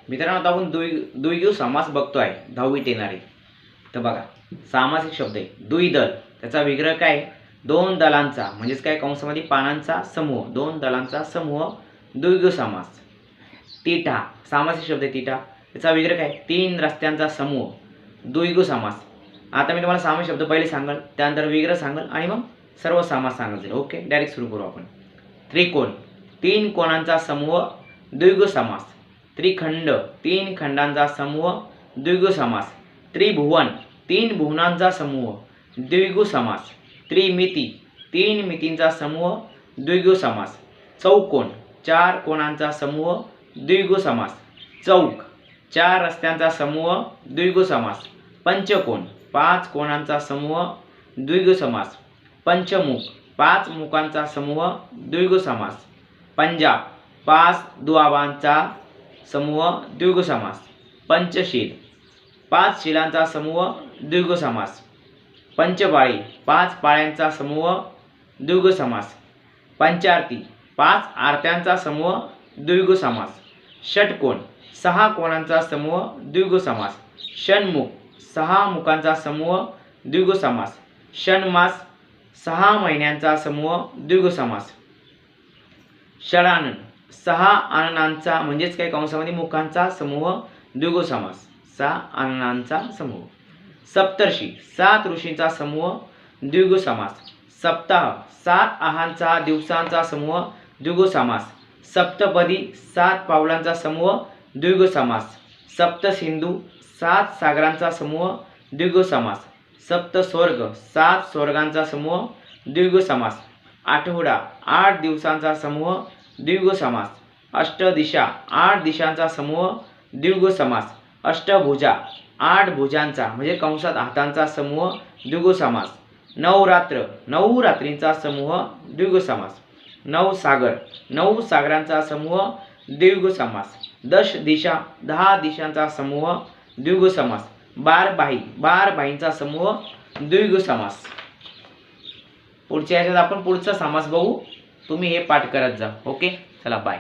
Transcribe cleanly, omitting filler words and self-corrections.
मित्रांनो आता आपण द्विगु समास बघतोय 10वीत येणारे। तर बघा सामासिक शब्द आहे द्विदल, त्याचा विग्रह काय? दोन दलांचा म्हणजेच काय कंसामध्ये पानांचा समूह, दोन दलांचा समूह द्विगु समास। तिठा सामासिक शब्द आहे तिठा, त्याचा विग्रह काय? तीन रस्त्यांचा समूह द्विगु समास। आता मी तुम्हाला सामासिक शब्द पहिले सांगाल, त्यानंतर विग्रह सांगाल आणि मग सर्व समास सांगाल। ओके, डायरेक्ट सुरू करू आपण। त्रिकोण तीन कोणांचा समूह द्विगु समास। त्रिखंड तीन खंडांचा समूह द्विगु समास। त्रिभुवन तीन भुवनांचा समूह द्विगु समास। त्रिमिती तीन मितींचा समूह द्विगु समास। चौकोन चार कोणांचा समूह द्विगु समास। चौक चार रस्त्यांचा समूह द्विगु समास। पंचकोन पाच कोणांचा समूह द्विगु समास। पंचमुख पाच मुखांचा समूह द्विगु समास। पंजाब पाच दुआबांचा समूह द्विगु समास। पंचशील पाच शिलांचा समूह द्विगु समास। पंचपाळी पाच पाळ्यांचा समूह द्विगु समास। पंचारती पाच आरत्यांचा समूह द्विगु समास। षटकोन सहा कोणांचा समूह द्विगु समास। षण्मुख सहा मुखांचा समूह द्विगु समास। षण्मास सहा महिन्यांचा समूह द्विगु समास। षडानन सहा आननांचा म्हणजेच काय कंसामध्ये मुखांचा समूह द्विगु समास, सहा आननांचा समूह। सप्तर्षी सात ऋषींचा समूह द्विगु समास। सप्ताह सात आहांचा दिवसांचा समूह द्विगु समास। सप्तपदी सात पावलांचा समूह द्विगु समास। सप्तसिंधू सात सागरांचा समूह द्विगु समास। सप्तस्वर्ग सात स्वर्गांचा समूह द्विगु समास। आठवडा आठ दिवसांचा समूह द्विगु समास। अष्टदिशा आठ दिशांचा समूह द्विगु समास। अष्टभुजा आठ भुजांचा म्हणजे कंसात हातांचा समूह द्विगु समास। नवरात्र नऊ रात्रींचा समूह द्विगु समास। नऊ सागर नऊ सागरांचा समूह द्विगु समास। दश दिशा दहा दिशांचा समूह द्विगु समास। बारबाई बार बाईंचा समूह द्विगु समास। पुढच्या याच्यात आपण पुढचा समास बघू, तुम्ही हे पाठ करत जा। ओके, चला बाय।